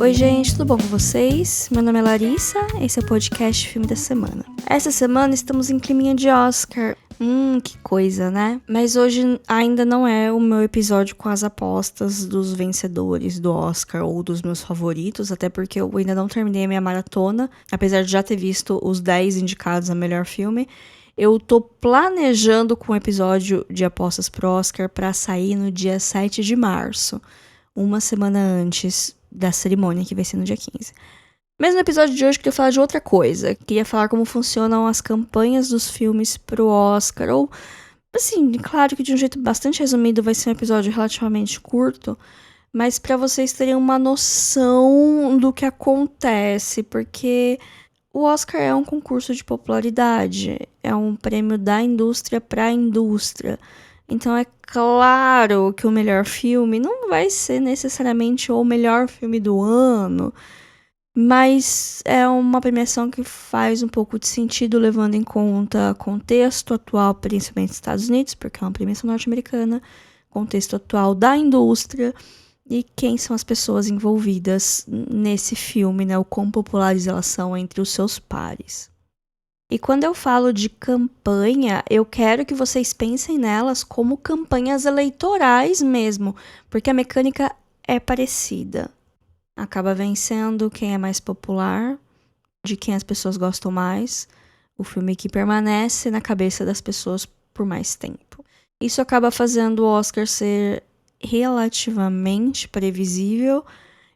Oi gente, tudo bom com vocês? Meu nome é Larissa, esse é o podcast Filme da Semana. Essa semana estamos em climinha de Oscar. Que coisa, né? Mas hoje ainda não é o meu episódio com as apostas dos vencedores do Oscar ou dos meus favoritos, até porque eu ainda não terminei a minha maratona, apesar de já ter visto os 10 indicados a melhor filme. Eu tô planejando com um episódio de apostas pro Oscar pra sair no dia 7 de março, uma semana antes da cerimônia, que vai ser no dia 15. Mas no episódio de hoje eu queria falar de outra coisa. Queria falar como funcionam as campanhas dos filmes pro Oscar. Ou, assim, claro que de um jeito bastante resumido, vai ser um episódio relativamente curto. Mas para vocês terem uma noção do que acontece. Porque o Oscar é um concurso de popularidade. É um prêmio da indústria pra indústria. Então é claro que o melhor filme não vai ser necessariamente o melhor filme do ano, mas é uma premiação que faz um pouco de sentido levando em conta contexto atual, principalmente dos Estados Unidos, porque é uma premiação norte-americana, contexto atual da indústria e quem são as pessoas envolvidas nesse filme, né? O quão populares elas são entre os seus pares. E quando eu falo de campanha, eu quero que vocês pensem nelas como campanhas eleitorais mesmo, porque a mecânica é parecida. Acaba vencendo quem é mais popular, de quem as pessoas gostam mais, o filme que permanece na cabeça das pessoas por mais tempo. Isso acaba fazendo o Oscar ser relativamente previsível,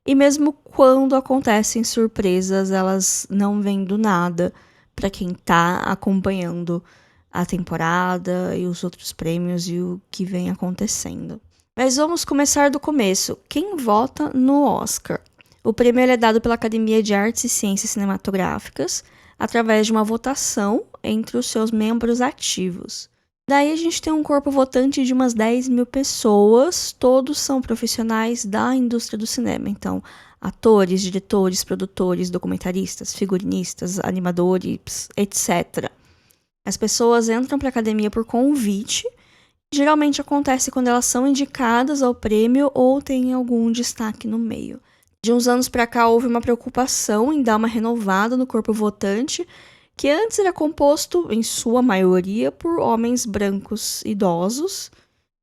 e mesmo quando acontecem surpresas, elas não vêm do nada para quem tá acompanhando a temporada e os outros prêmios e o que vem acontecendo. Mas vamos começar do começo. Quem vota no Oscar? O prêmio é dado pela Academia de Artes e Ciências Cinematográficas através de uma votação entre os seus membros ativos. Daí a gente tem um corpo votante de umas 10 mil pessoas, todos são profissionais da indústria do cinema, então atores, diretores, produtores, documentaristas, figurinistas, animadores, etc. As pessoas entram para a academia por convite, geralmente acontece quando elas são indicadas ao prêmio ou têm algum destaque no meio. De uns anos para cá houve uma preocupação em dar uma renovada no corpo votante, que antes era composto, em sua maioria, por homens brancos idosos.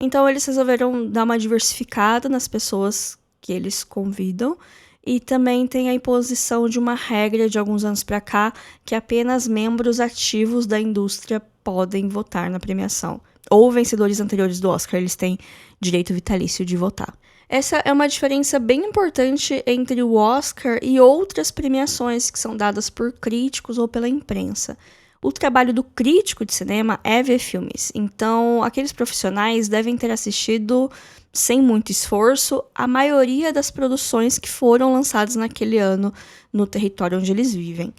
Então eles resolveram dar uma diversificada nas pessoas que eles convidam. E também tem a imposição de uma regra de alguns anos para cá, que apenas membros ativos da indústria podem votar na premiação. Ou vencedores anteriores do Oscar, eles têm direito vitalício de votar. Essa é uma diferença bem importante entre o Oscar e outras premiações que são dadas por críticos ou pela imprensa. O trabalho do crítico de cinema é ver filmes, então aqueles profissionais devem ter assistido, sem muito esforço, a maioria das produções que foram lançadas naquele ano no território onde eles vivem.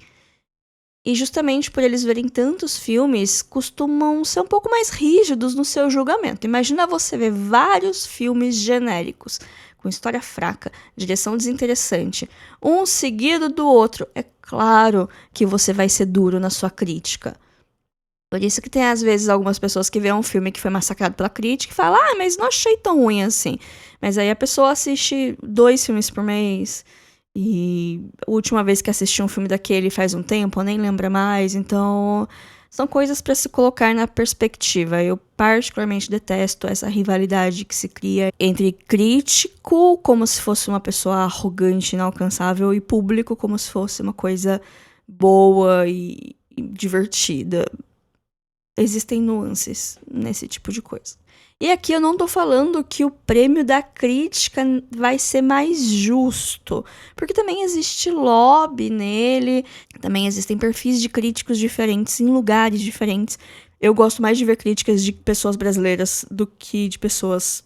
E justamente por eles verem tantos filmes, costumam ser um pouco mais rígidos no seu julgamento. Imagina você ver vários filmes genéricos, com história fraca, direção desinteressante, um seguido do outro. É claro que você vai ser duro na sua crítica. Por isso que tem às vezes algumas pessoas que veem um filme que foi massacrado pela crítica e falam, mas não achei tão ruim assim. Mas aí a pessoa assiste 2 filmes por mês. E a última vez que assisti um filme daquele faz um tempo, nem lembra mais. Então, são coisas para se colocar na perspectiva. Eu particularmente detesto essa rivalidade que se cria entre crítico, como se fosse uma pessoa arrogante, inalcançável, e público, como se fosse uma coisa boa e divertida. Existem nuances nesse tipo de coisa. E aqui eu não tô falando que o prêmio da crítica vai ser mais justo, porque também existe lobby nele, também existem perfis de críticos diferentes em lugares diferentes. Eu gosto mais de ver críticas de pessoas brasileiras do que de pessoas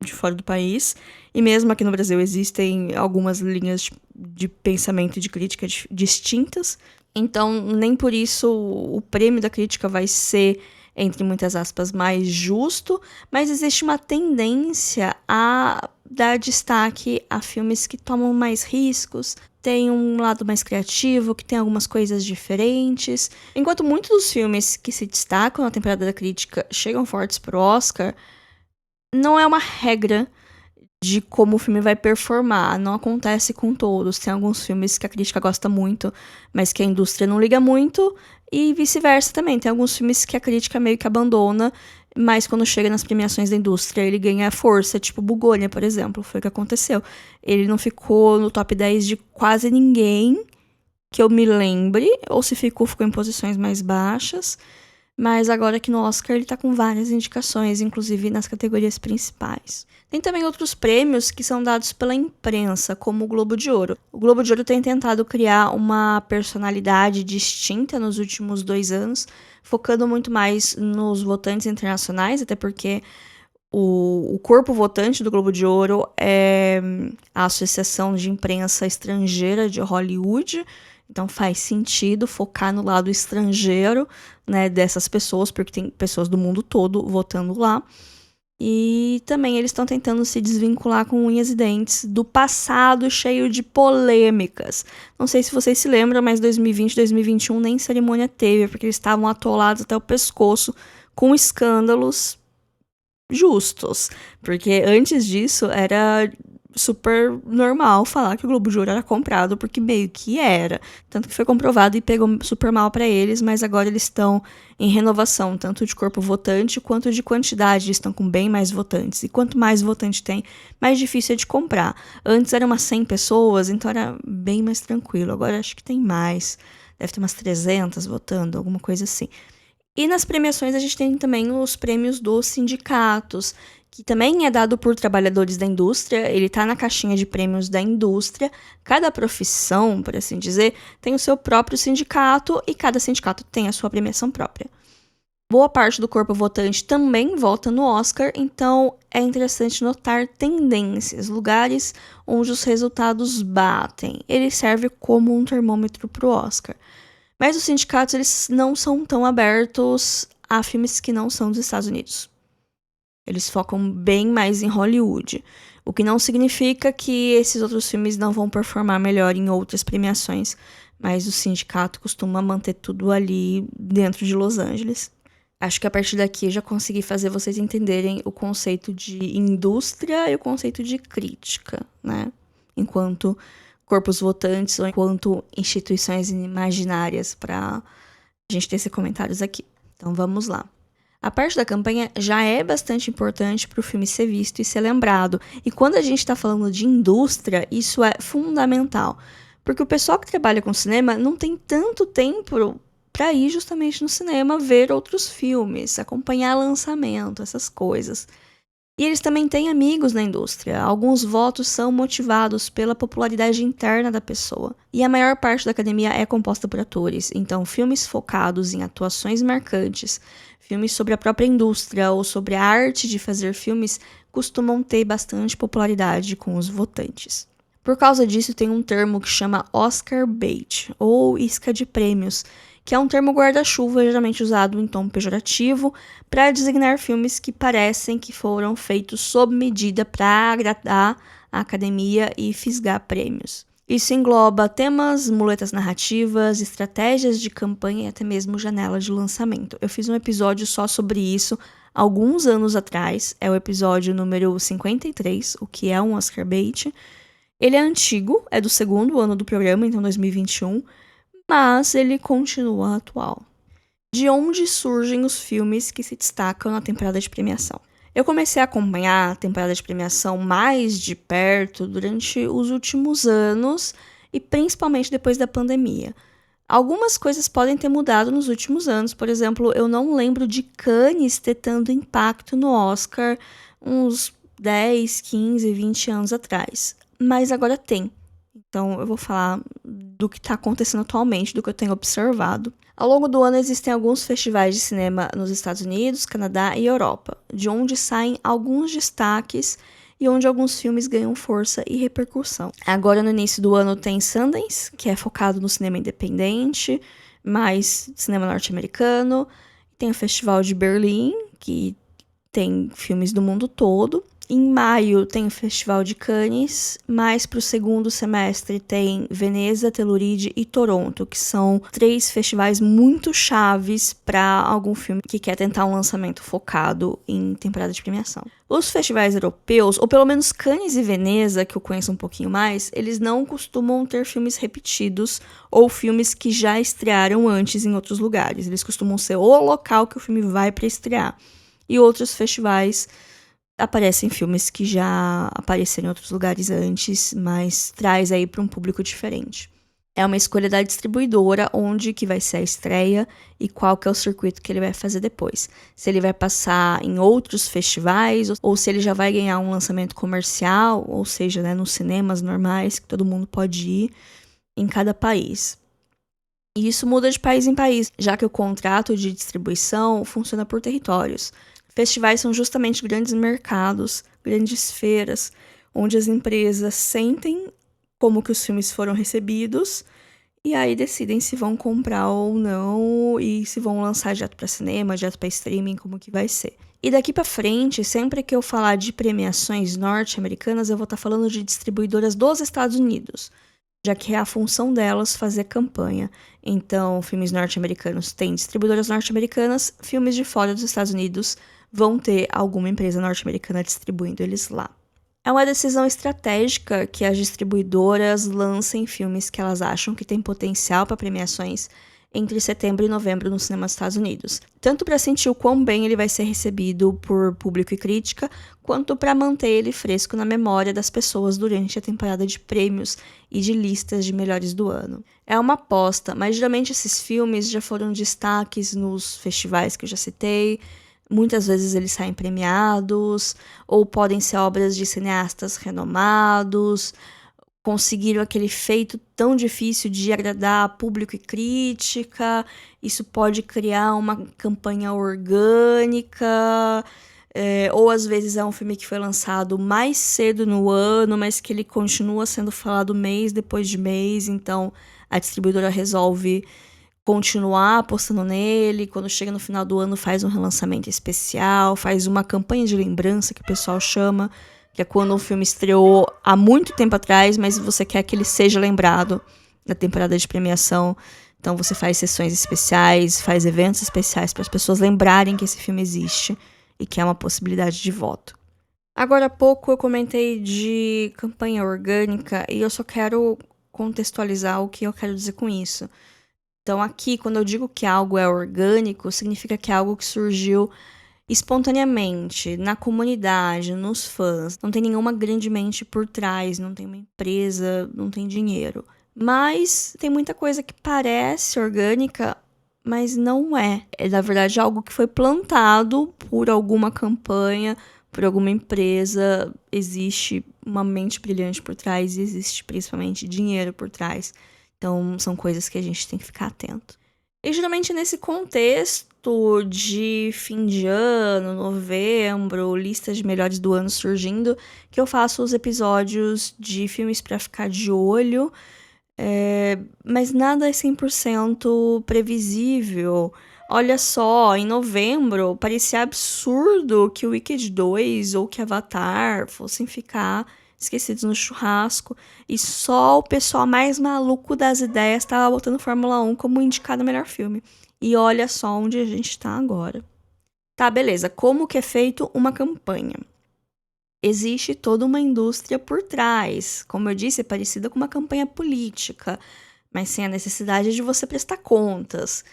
de fora do país, e mesmo aqui no Brasil existem algumas linhas de pensamento e de crítica distintas, então nem por isso o prêmio da crítica vai ser, entre muitas aspas, mais justo, mas existe uma tendência a dar destaque a filmes que tomam mais riscos, tem um lado mais criativo, que tem algumas coisas diferentes. Enquanto muitos dos filmes que se destacam na temporada da crítica chegam fortes pro Oscar, não é uma regra de como o filme vai performar. Não acontece com todos. Tem alguns filmes que a crítica gosta muito, mas que a indústria não liga muito, e vice-versa também. Tem alguns filmes que a crítica meio que abandona, mas quando chega nas premiações da indústria, ele ganha força, tipo Bugônia, por exemplo, foi o que aconteceu. Ele não ficou no top 10 de quase ninguém que eu me lembre, ou se ficou em posições mais baixas. Mas agora aqui no Oscar ele tá com várias indicações, inclusive nas categorias principais. Tem também outros prêmios que são dados pela imprensa, como o Globo de Ouro. O Globo de Ouro tem tentado criar uma personalidade distinta nos últimos 2 anos, focando muito mais nos votantes internacionais, até porque o corpo votante do Globo de Ouro é a Associação de Imprensa Estrangeira de Hollywood. Então faz sentido focar no lado estrangeiro, né, dessas pessoas, porque tem pessoas do mundo todo votando lá. E também eles estão tentando se desvincular com unhas e dentes do passado cheio de polêmicas. Não sei se vocês se lembram, mas 2020 e 2021 nem cerimônia teve, porque eles estavam atolados até o pescoço com escândalos justos. Porque antes disso era super normal falar que o Globo de Ouro era comprado, porque meio que era. Tanto que foi comprovado e pegou super mal pra eles, mas agora eles estão em renovação, tanto de corpo votante quanto de quantidade. Eles estão com bem mais votantes. E quanto mais votante tem, mais difícil é de comprar. Antes eram umas 100 pessoas, então era bem mais tranquilo. Agora acho que tem mais. Deve ter umas 300 votando, alguma coisa assim. E nas premiações a gente tem também os prêmios dos sindicatos, que também é dado por trabalhadores da indústria. Ele está na caixinha de prêmios da indústria. Cada profissão, por assim dizer, tem o seu próprio sindicato e cada sindicato tem a sua premiação própria. Boa parte do corpo votante também vota no Oscar, então é interessante notar tendências, lugares onde os resultados batem. Ele serve como um termômetro para o Oscar. Mas os sindicatos eles não são tão abertos a filmes que não são dos Estados Unidos. Eles focam bem mais em Hollywood, o que não significa que esses outros filmes não vão performar melhor em outras premiações, mas o sindicato costuma manter tudo ali dentro de Los Angeles. Acho que a partir daqui eu já consegui fazer vocês entenderem o conceito de indústria e o conceito de crítica, né? Enquanto corpos votantes ou enquanto instituições imaginárias, para a gente ter esses comentários aqui. Então vamos lá. A parte da campanha já é bastante importante para o filme ser visto e ser lembrado. E quando a gente está falando de indústria, isso é fundamental. Porque o pessoal que trabalha com cinema não tem tanto tempo para ir justamente no cinema ver outros filmes, acompanhar lançamento, essas coisas. E eles também têm amigos na indústria. Alguns votos são motivados pela popularidade interna da pessoa. E a maior parte da academia é composta por atores. Então, filmes focados em atuações marcantes, filmes sobre a própria indústria ou sobre a arte de fazer filmes costumam ter bastante popularidade com os votantes. Por causa disso, tem um termo que chama Oscar bait, ou isca de prêmios, que é um termo guarda-chuva geralmente usado em tom pejorativo para designar filmes que parecem que foram feitos sob medida para agradar a academia e fisgar prêmios. Isso engloba temas, muletas narrativas, estratégias de campanha e até mesmo janela de lançamento. Eu fiz um episódio só sobre isso alguns anos atrás, é o episódio número 53, o que é um Oscar bait. Ele é antigo, é do segundo ano do programa, então 2021, mas ele continua atual. De onde surgem os filmes que se destacam na temporada de premiação? Eu comecei a acompanhar a temporada de premiação mais de perto durante os últimos anos e principalmente depois da pandemia. Algumas coisas podem ter mudado nos últimos anos. Por exemplo, eu não lembro de Cannes ter tanto impacto no Oscar uns 10, 15, 20 anos atrás. Mas agora tem. Então eu vou falar do que está acontecendo atualmente, do que eu tenho observado. Ao longo do ano existem alguns festivais de cinema nos Estados Unidos, Canadá e Europa, de onde saem alguns destaques e onde alguns filmes ganham força e repercussão. Agora no início do ano tem Sundance, que é focado no cinema independente, mais cinema norte-americano. Tem o Festival de Berlim, que tem filmes do mundo todo. Em maio tem o Festival de Cannes, mas para o segundo semestre tem Veneza, Telluride e Toronto, que são 3 festivais muito chaves para algum filme que quer tentar um lançamento focado em temporada de premiação. Os festivais europeus, ou pelo menos Cannes e Veneza, que eu conheço um pouquinho mais, eles não costumam ter filmes repetidos ou filmes que já estrearam antes em outros lugares. Eles costumam ser o local que o filme vai para estrear. E outros festivais aparecem filmes que já apareceram em outros lugares antes, mas traz aí para um público diferente. É uma escolha da distribuidora onde que vai ser a estreia e qual que é o circuito que ele vai fazer depois. Se ele vai passar em outros festivais ou se ele já vai ganhar um lançamento comercial, ou seja, né, nos cinemas normais que todo mundo pode ir em cada país. E isso muda de país em país, já que o contrato de distribuição funciona por territórios. Festivais são justamente grandes mercados, grandes feiras, onde as empresas sentem como que os filmes foram recebidos e aí decidem se vão comprar ou não e se vão lançar direto para cinema, direto para streaming, como que vai ser. E daqui para frente, sempre que eu falar de premiações norte-americanas, eu vou estar falando de distribuidoras dos Estados Unidos, já que é a função delas fazer campanha. Então, filmes norte-americanos têm distribuidoras norte-americanas, filmes de fora dos Estados Unidos vão ter alguma empresa norte-americana distribuindo eles lá. É uma decisão estratégica que as distribuidoras lancem filmes que elas acham que têm potencial para premiações entre setembro e novembro no cinema dos Estados Unidos. Tanto para sentir o quão bem ele vai ser recebido por público e crítica, quanto para manter ele fresco na memória das pessoas durante a temporada de prêmios e de listas de melhores do ano. É uma aposta, mas geralmente esses filmes já foram destaques nos festivais que eu já citei. Muitas vezes eles saem premiados, ou podem ser obras de cineastas renomados, conseguiram aquele feito tão difícil de agradar público e crítica. Isso pode criar uma campanha orgânica, ou às vezes é um filme que foi lançado mais cedo no ano, mas que ele continua sendo falado mês depois de mês, então a distribuidora resolve continuar apostando nele, quando chega no final do ano faz um relançamento especial, faz uma campanha de lembrança que o pessoal chama, que é quando um filme estreou há muito tempo atrás, mas você quer que ele seja lembrado na temporada de premiação. Então você faz sessões especiais, faz eventos especiais para as pessoas lembrarem que esse filme existe e que é uma possibilidade de voto. Agora há pouco eu comentei de campanha orgânica e eu só quero contextualizar o que eu quero dizer com isso. Então aqui, quando eu digo que algo é orgânico, significa que é algo que surgiu espontaneamente, na comunidade, nos fãs. Não tem nenhuma grande mente por trás, não tem uma empresa, não tem dinheiro. Mas tem muita coisa que parece orgânica, mas não é. É, na verdade, algo que foi plantado por alguma campanha, por alguma empresa. Existe uma mente brilhante por trás e existe principalmente dinheiro por trás. Então, são coisas que a gente tem que ficar atento. E geralmente nesse contexto de fim de ano, novembro, listas de melhores do ano surgindo, que eu faço os episódios de filmes pra ficar de olho, mas nada é 100% previsível. Olha só, em novembro parecia absurdo que o Wicked 2 ou que Avatar fossem ficar esquecidos no churrasco, e só o pessoal mais maluco das ideias estava botando Fórmula 1 como indicado melhor filme. E olha só onde a gente está agora. Tá, beleza. Como que é feito uma campanha? Existe toda uma indústria por trás. Como eu disse, é parecida com uma campanha política, mas sem a necessidade de você prestar contas.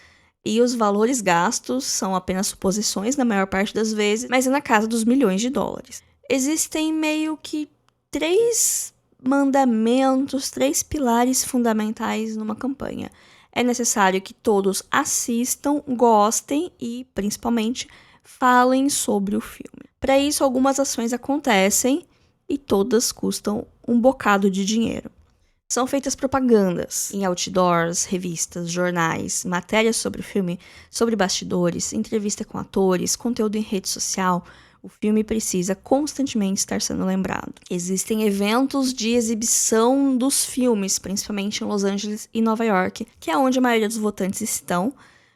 E os valores gastos são apenas suposições na maior parte das vezes, mas é na casa dos milhões de dólares. Existem meio que 3 mandamentos, 3 pilares fundamentais numa campanha. É necessário que todos assistam, gostem e, principalmente, falem sobre o filme. Para isso, algumas ações acontecem e todas custam um bocado de dinheiro. São feitas propagandas em outdoors, revistas, jornais, matérias sobre o filme, sobre bastidores, entrevista com atores, conteúdo em rede social. O filme precisa constantemente estar sendo lembrado. Existem eventos de exibição dos filmes, principalmente em Los Angeles e Nova York, que é onde a maioria dos votantes estão,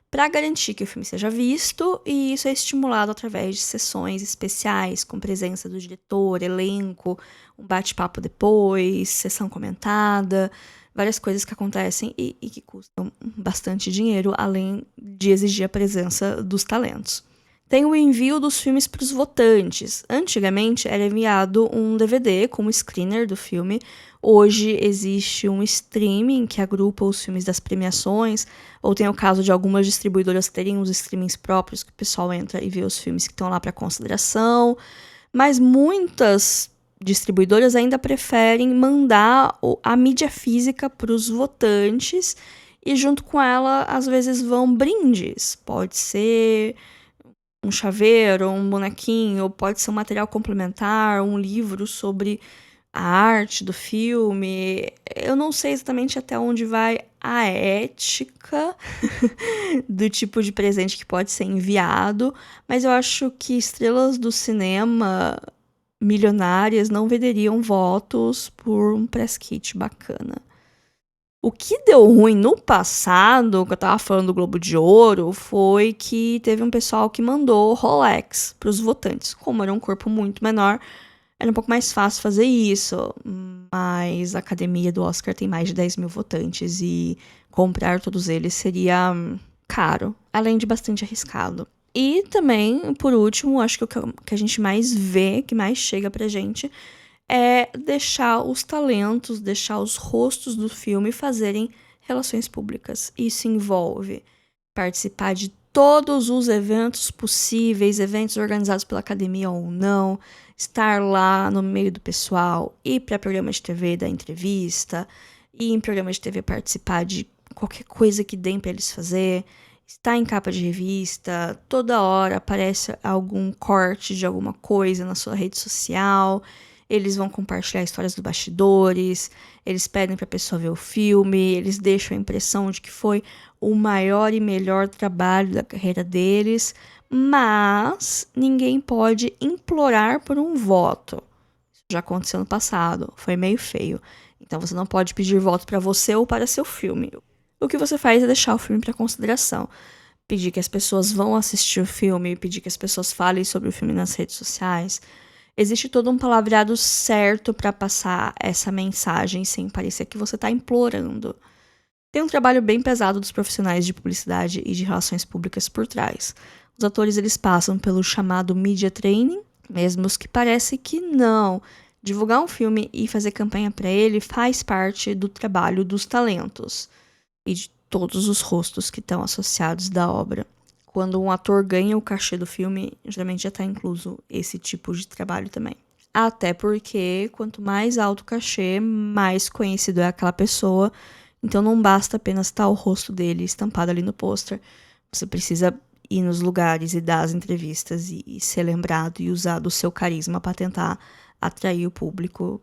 para garantir que o filme seja visto, e isso é estimulado através de sessões especiais, com presença do diretor, elenco, um bate-papo depois, sessão comentada, várias coisas que acontecem e que custam bastante dinheiro, além de exigir a presença dos talentos. Tem o envio dos filmes para os votantes. Antigamente era enviado um DVD com o screener do filme. Hoje existe um streaming que agrupa os filmes das premiações, ou tem o caso de algumas distribuidoras terem os streamings próprios, que o pessoal entra e vê os filmes que estão lá para consideração. Mas muitas distribuidoras ainda preferem mandar a mídia física para os votantes e junto com ela, às vezes, vão brindes. Pode ser um chaveiro, um bonequinho, ou pode ser um material complementar, um livro sobre a arte do filme. Eu não sei exatamente até onde vai a ética do tipo de presente que pode ser enviado, mas eu acho que estrelas do cinema milionárias não venderiam votos por um press kit bacana. O que deu ruim no passado, que eu tava falando do Globo de Ouro, foi que teve um pessoal que mandou Rolex pros votantes. Como era um corpo muito menor, era um pouco mais fácil fazer isso. Mas a academia do Oscar tem mais de 10 mil votantes e comprar todos eles seria caro, além de bastante arriscado. E também, por último, acho que o que a gente mais vê, que mais chega pra gente, é deixar os talentos, deixar os rostos do filme fazerem relações públicas. Isso envolve participar de todos os eventos possíveis, eventos organizados pela academia ou não, estar lá no meio do pessoal, ir para programa de TV dar entrevista, ir em programa de TV participar de qualquer coisa que deem para eles fazer, estar em capa de revista, toda hora aparece algum corte de alguma coisa na sua rede social. Eles vão compartilhar histórias dos bastidores, eles pedem para a pessoa ver o filme, eles deixam a impressão de que foi o maior e melhor trabalho da carreira deles, mas ninguém pode implorar por um voto. Isso já aconteceu no passado, foi meio feio. Então você não pode pedir voto para você ou para seu filme. O que você faz é deixar o filme para consideração. Pedir que as pessoas vão assistir o filme, pedir que as pessoas falem sobre o filme nas redes sociais. Existe todo um palavreado certo para passar essa mensagem sem parecer que você está implorando. Tem um trabalho bem pesado dos profissionais de publicidade e de relações públicas por trás. Os atores eles passam pelo chamado media training, mesmo os que parece que não. Divulgar um filme e fazer campanha para ele faz parte do trabalho dos talentos e de todos os rostos que estão associados da obra. Quando um ator ganha o cachê do filme, geralmente já está incluso esse tipo de trabalho também. Até porque, quanto mais alto o cachê, mais conhecido é aquela pessoa. Então não basta apenas estar o rosto dele estampado ali no pôster. Você precisa ir nos lugares e dar as entrevistas e ser lembrado e usar do seu carisma para tentar atrair o público.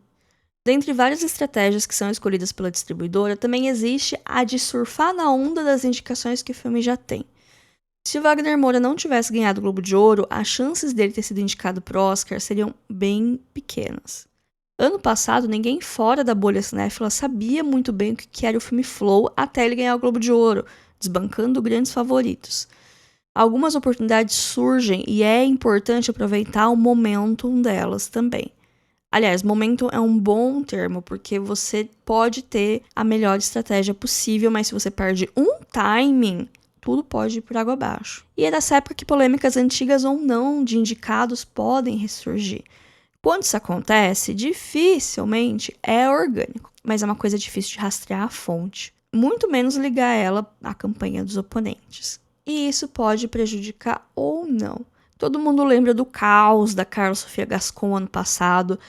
Dentre várias estratégias que são escolhidas pela distribuidora, também existe a de surfar na onda das indicações que o filme já tem. Se o Wagner Moura não tivesse ganhado o Globo de Ouro, as chances dele ter sido indicado pro Oscar seriam bem pequenas. Ano passado, ninguém fora da bolha cinéfila sabia muito bem o que era o filme Flow até ele ganhar o Globo de Ouro, desbancando grandes favoritos. Algumas oportunidades surgem e é importante aproveitar o momentum delas também. Aliás, momentum é um bom termo, porque você pode ter a melhor estratégia possível, mas se você perde um timing, tudo pode ir por água abaixo. E é dessa época que polêmicas antigas ou não de indicados podem ressurgir. Quando isso acontece, dificilmente é orgânico, mas é uma coisa difícil de rastrear a fonte. Muito menos ligar ela à campanha dos oponentes. E isso pode prejudicar ou não. Todo mundo lembra do caos da Carla Sofia Gascon ano passado,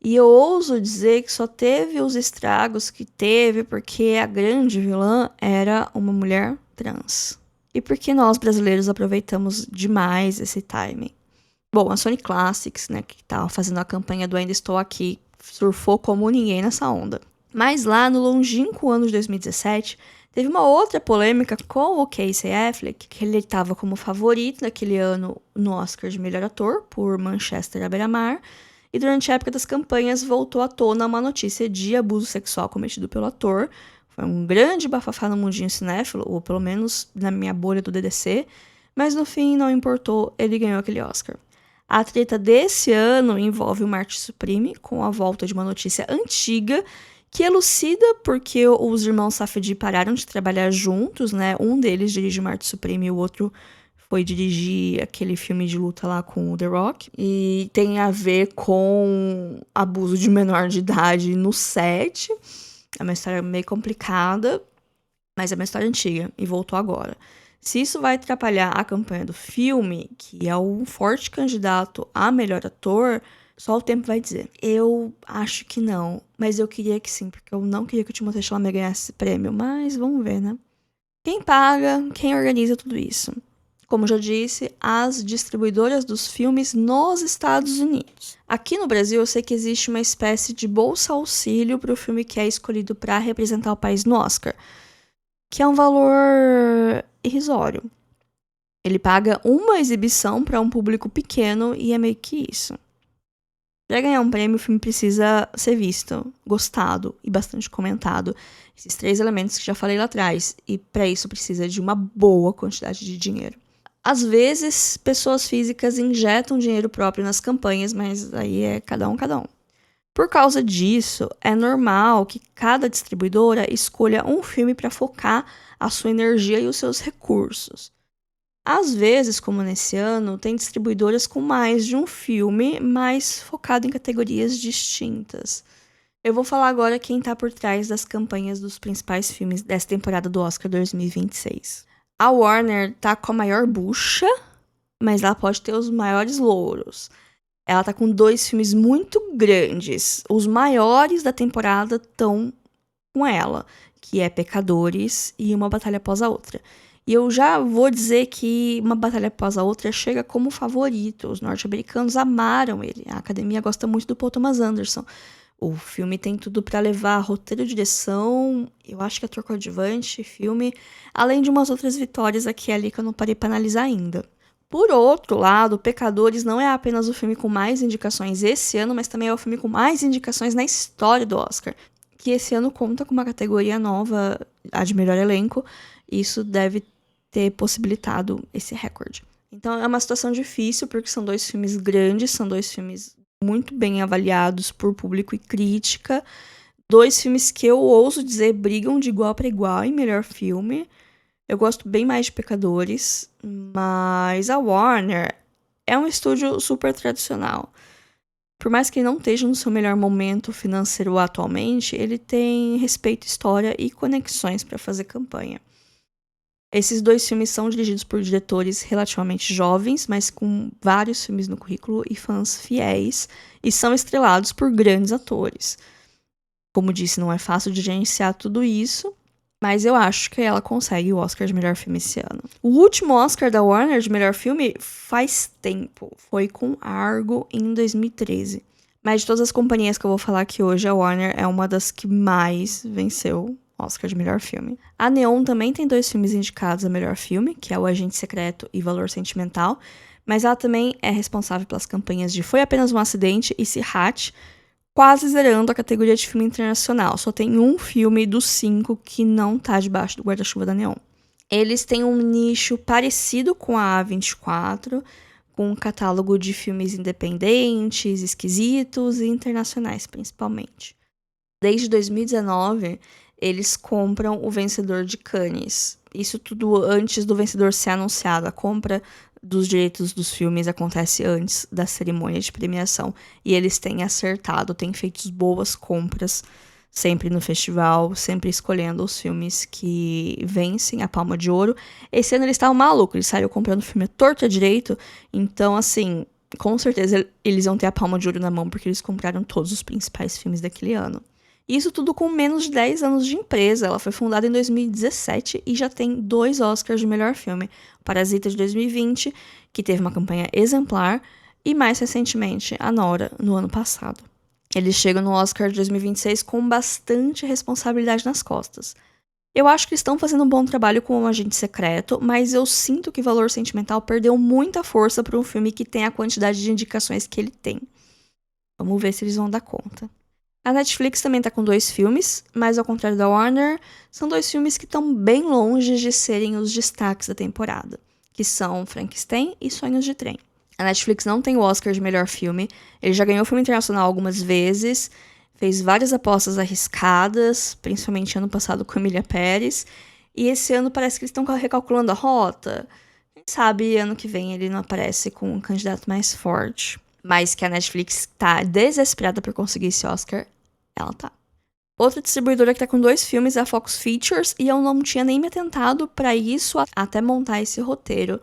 e eu ouso dizer que só teve os estragos que teve porque a grande vilã era uma mulher trans. E porque nós brasileiros aproveitamos demais esse timing. Bom, a Sony Classics, né, que estava fazendo a campanha do Ainda Estou Aqui, surfou como ninguém nessa onda. Mas lá no longínquo ano de 2017, teve uma outra polêmica com o Casey Affleck, que ele estava como favorito naquele ano no Oscar de melhor ator, por Manchester à beira-mar, e durante a época das campanhas voltou à tona uma notícia de abuso sexual cometido pelo ator. Foi um grande bafafá no mundinho cinéfilo, ou pelo menos na minha bolha do DDC, mas no fim não importou, ele ganhou aquele Oscar. A treta desse ano envolve o Marte Supreme, com a volta de uma notícia antiga que elucida porque os irmãos Safdie pararam de trabalhar juntos, né? Um deles dirige o Marte Supreme e o outro foi dirigir aquele filme de luta lá com o The Rock. E tem a ver com abuso de menor de idade no set. É uma história meio complicada, mas é uma história antiga e voltou agora. Se isso vai atrapalhar a campanha do filme, que é um forte candidato a melhor ator, só o tempo vai dizer. Eu acho que não, mas eu queria que sim, porque eu não queria que o Timothée Chalamet ganhasse esse prêmio, mas vamos ver, né? Quem paga, quem organiza tudo isso? Como já disse, as distribuidoras dos filmes nos Estados Unidos. Aqui no Brasil, eu sei que existe uma espécie de bolsa-auxílio para o filme que é escolhido para representar o país no Oscar, que é um valor irrisório. Ele paga uma exibição para um público pequeno e é meio que isso. Para ganhar um prêmio, o filme precisa ser visto, gostado e bastante comentado. Esses 3 elementos que já falei lá atrás. E para isso precisa de uma boa quantidade de dinheiro. Às vezes, pessoas físicas injetam dinheiro próprio nas campanhas, mas aí é cada um. Por causa disso, é normal que cada distribuidora escolha um filme para focar a sua energia e os seus recursos. Às vezes, como nesse ano, tem distribuidoras com mais de um filme, mas focado em categorias distintas. Eu vou falar agora quem está por trás das campanhas dos principais filmes dessa temporada do Oscar 2026. A Warner tá com a maior bucha, mas ela pode ter os maiores louros. Ela tá com 2 filmes muito grandes. Os maiores da temporada estão com ela, que é Pecadores e Uma Batalha Após a Outra. E eu já vou dizer que Uma Batalha Após a Outra chega como favorito. Os norte-americanos amaram ele. A academia gosta muito do Paul Thomas Anderson. O filme tem tudo para levar roteiro, direção, eu acho que ator coadjuvante, filme, além de umas outras vitórias aqui e ali que eu não parei para analisar ainda. Por outro lado, Pecadores não é apenas o filme com mais indicações esse ano, mas também é o filme com mais indicações na história do Oscar, que esse ano conta com uma categoria nova, a de melhor elenco, e isso deve ter possibilitado esse recorde. Então é uma situação difícil, porque são 2 filmes grandes, são 2 filmes muito bem avaliados por público e crítica. 2 filmes que eu ouso dizer brigam de igual para igual em melhor filme. Eu gosto bem mais de Pecadores, mas a Warner é um estúdio super tradicional. Por mais que ele não esteja no seu melhor momento financeiro atualmente, ele tem respeito, história e conexões para fazer campanha. Esses 2 filmes são dirigidos por diretores relativamente jovens, mas com vários filmes no currículo e fãs fiéis, e são estrelados por grandes atores. Como disse, não é fácil de gerenciar tudo isso, mas eu acho que ela consegue o Oscar de melhor filme esse ano. O último Oscar da Warner de melhor filme faz tempo, foi com Argo em 2013. Mas de todas as companhias que eu vou falar aqui hoje, a Warner é uma das que mais venceu Oscar de melhor filme. A Neon também tem 2 filmes indicados a melhor filme, que é O Agente Secreto e Valor Sentimental, mas ela também é responsável pelas campanhas de Foi Apenas um Acidente e Sirhat, quase zerando a categoria de filme internacional. Só tem um filme dos 5 que não tá debaixo do guarda-chuva da Neon. Eles têm um nicho parecido com a A24, com um catálogo de filmes independentes, esquisitos e internacionais, principalmente. Desde 2019, eles compram o vencedor de Cannes. Isso tudo antes do vencedor ser anunciado. A compra dos direitos dos filmes acontece antes da cerimônia de premiação. E eles têm acertado, têm feito boas compras sempre no festival, sempre escolhendo os filmes que vencem a Palma de Ouro. Esse ano eles estavam malucos, eles saíram comprando filme torto à direito. Então, assim, com certeza eles vão ter a Palma de Ouro na mão, porque eles compraram todos os principais filmes daquele ano. Isso tudo com menos de 10 anos de empresa. Ela foi fundada em 2017 e já tem 2 Oscars de melhor filme. Parasita de 2020, que teve uma campanha exemplar, e mais recentemente, a Nora, no ano passado. Eles chegam no Oscar de 2026 com bastante responsabilidade nas costas. Eu acho que estão fazendo um bom trabalho com o Agente Secreto, mas eu sinto que Valor Sentimental perdeu muita força para um filme que tem a quantidade de indicações que ele tem. Vamos ver se eles vão dar conta. A Netflix também tá com 2 filmes, mas ao contrário da Warner, são 2 filmes que estão bem longe de serem os destaques da temporada, que são Frankenstein e Sonhos de Trem. A Netflix não tem o Oscar de melhor filme, ele já ganhou filme internacional algumas vezes, fez várias apostas arriscadas, principalmente ano passado com Emília Pérez, e esse ano parece que eles estão recalculando a rota. Sabe, ano que vem ele não aparece com um candidato mais forte. Mas que a Netflix tá desesperada por conseguir esse Oscar, ela tá. Outra distribuidora que tá com 2 filmes é a Fox Features, e eu não tinha nem me atentado pra isso até montar esse roteiro.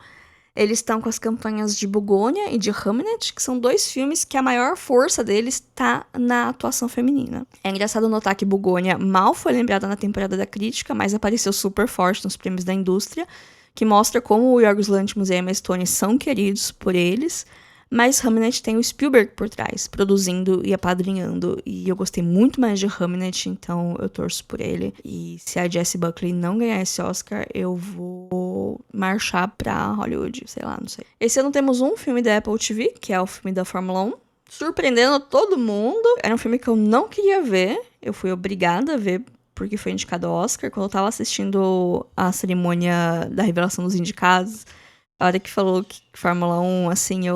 Eles estão com as campanhas de Bugônia e de Hamnet, que são 2 filmes que a maior força deles tá na atuação feminina. É engraçado notar que Bugônia mal foi lembrada na temporada da crítica, mas apareceu super forte nos prêmios da indústria, que mostra como o Yorgos Lanthimos e a Emma Stone são queridos por eles. Mas Hamnet tem o Spielberg por trás, produzindo e apadrinhando. E eu gostei muito mais de Hamnet, então eu torço por ele. E se a Jessie Buckley não ganhar esse Oscar, eu vou marchar pra Hollywood, sei lá, não sei. Esse ano temos um filme da Apple TV, que é o filme da Fórmula 1. Surpreendendo todo mundo. Era um filme que eu não queria ver. Eu fui obrigada a ver porque foi indicado ao Oscar. Quando eu tava assistindo a cerimônia da revelação dos indicados, a hora que falou que Fórmula 1, assim,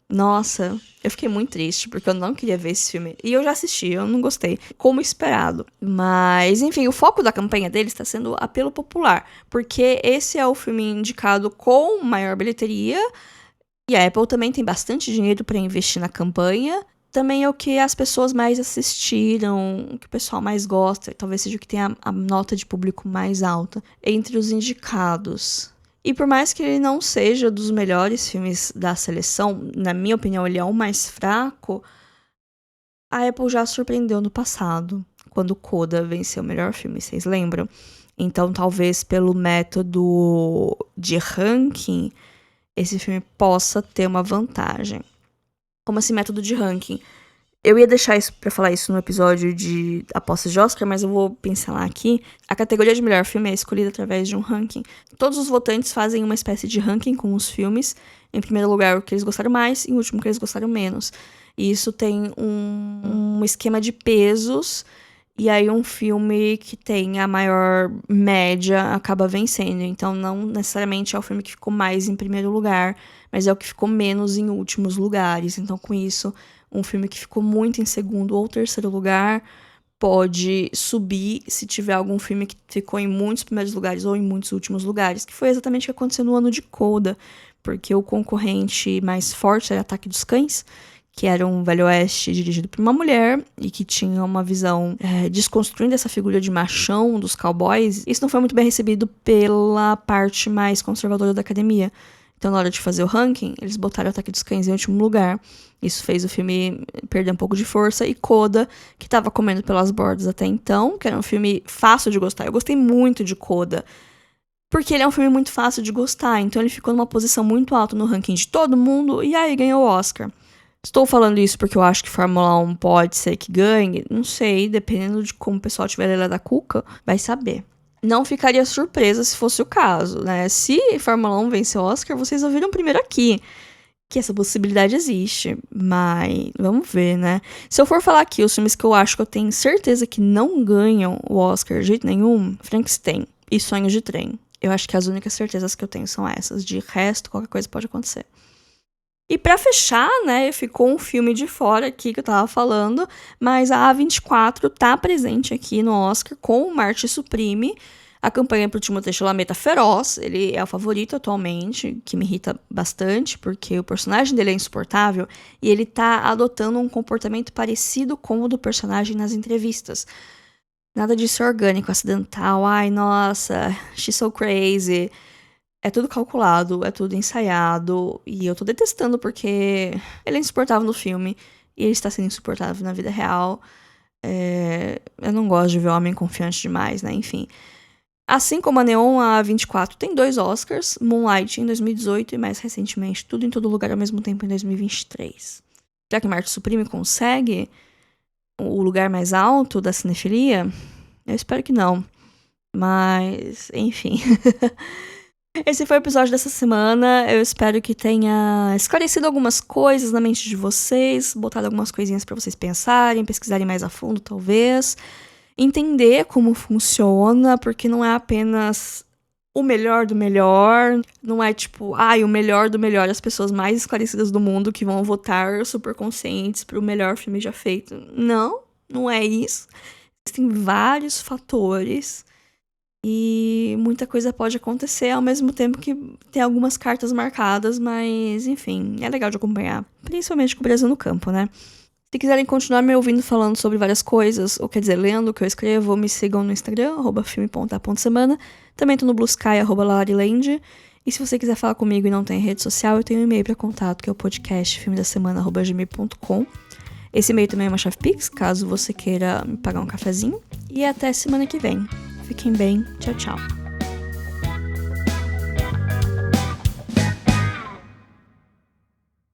Nossa, eu fiquei muito triste, porque eu não queria ver esse filme. E eu já assisti, eu não gostei, como esperado. Mas, enfim, o foco da campanha deles está sendo apelo popular, porque esse é o filme indicado com maior bilheteria, e a Apple também tem bastante dinheiro para investir na campanha. Também é o que as pessoas mais assistiram, o que o pessoal mais gosta, talvez seja o que tem a nota de público mais alta entre os indicados. E por mais que ele não seja dos melhores filmes da seleção, na minha opinião, ele é o mais fraco, a Apple já surpreendeu no passado, quando Coda venceu o melhor filme, vocês lembram? Então, talvez pelo método de ranking, esse filme possa ter uma vantagem. Como assim, método de ranking? Eu ia deixar isso pra falar isso no episódio de apostas de Oscar, mas eu vou pincelar aqui. A categoria de melhor filme é escolhida através de um ranking. Todos os votantes fazem uma espécie de ranking com os filmes. Em primeiro lugar, o que eles gostaram mais, e em último, o que eles gostaram menos. E isso tem um esquema de pesos, e aí um filme que tem a maior média acaba vencendo. Então, não necessariamente é o filme que ficou mais em primeiro lugar, mas é o que ficou menos em últimos lugares. Então, com isso, um filme que ficou muito em segundo ou terceiro lugar pode subir se tiver algum filme que ficou em muitos primeiros lugares ou em muitos últimos lugares, que foi exatamente o que aconteceu no ano de Coda, porque o concorrente mais forte era Ataque dos Cães, que era um velho oeste dirigido por uma mulher e que tinha uma visão desconstruindo essa figura de machão dos cowboys. Isso não foi muito bem recebido pela parte mais conservadora da academia. Então, na hora de fazer o ranking, eles botaram Ataque dos Cães em último lugar. Isso fez o filme perder um pouco de força. E Coda, que tava comendo pelas bordas até então, que era um filme fácil de gostar. Eu gostei muito de Coda, porque ele é um filme muito fácil de gostar. Então, ele ficou numa posição muito alta no ranking de todo mundo, e aí ganhou o Oscar. Estou falando isso porque eu acho que Fórmula 1 pode ser que ganhe? Não sei, dependendo de como o pessoal tiver Lelé da Cuca, vai saber. Não ficaria surpresa se fosse o caso, né? Se Fórmula 1 vencer o Oscar, vocês ouviram primeiro aqui que essa possibilidade existe, mas vamos ver, né? Se eu for falar aqui os filmes que eu acho que eu tenho certeza que não ganham o Oscar de jeito nenhum, Frankenstein e Sonhos de Trem. Eu acho que as únicas certezas que eu tenho são essas. De resto, qualquer coisa pode acontecer. E pra fechar, né, ficou um filme de fora aqui que eu tava falando, mas a A24 tá presente aqui no Oscar com o Marte Supreme. A campanha pro Timothée Chalamet tá feroz, ele é o favorito atualmente, que me irrita bastante, porque o personagem dele é insuportável e ele tá adotando um comportamento parecido com o do personagem nas entrevistas. Nada disso é orgânico, acidental, ai, nossa, she's so crazy. É tudo calculado, é tudo ensaiado, e eu tô detestando porque ele é insuportável no filme, e ele está sendo insuportável na vida real. Eu não gosto de ver homem confiante demais, né, enfim. Assim como a Neon, a 24 tem 2 Oscars, Moonlight em 2018 e mais recentemente Tudo em Todo Lugar ao Mesmo Tempo em 2023. Será que Marte Supreme consegue o lugar mais alto da cinefilia? Eu espero que não, mas enfim... Esse foi o episódio dessa semana. Eu espero que tenha esclarecido algumas coisas na mente de vocês, botado algumas coisinhas pra vocês pensarem, pesquisarem mais a fundo, talvez. Entender como funciona, porque não é apenas o melhor do melhor. Não é tipo, o melhor do melhor, as pessoas mais esclarecidas do mundo que vão votar super conscientes pro melhor filme já feito. Não, não é isso. Existem vários fatores. E muita coisa pode acontecer ao mesmo tempo que tem algumas cartas marcadas, mas enfim, é legal de acompanhar. Principalmente com o Brasil no campo, né? Se quiserem continuar me ouvindo falando sobre várias coisas, ou quer dizer, lendo o que eu escrevo, me sigam no Instagram, @filme.a.semana. Também tô no Blue Sky, @lariland. E se você quiser falar comigo e não tem rede social, eu tenho um e-mail para contato, que é o podcast filmedasemana@gmail.com. Esse e-mail também é uma chave Pix, caso você queira me pagar um cafezinho. E até semana que vem. Fiquem bem. Tchau, tchau.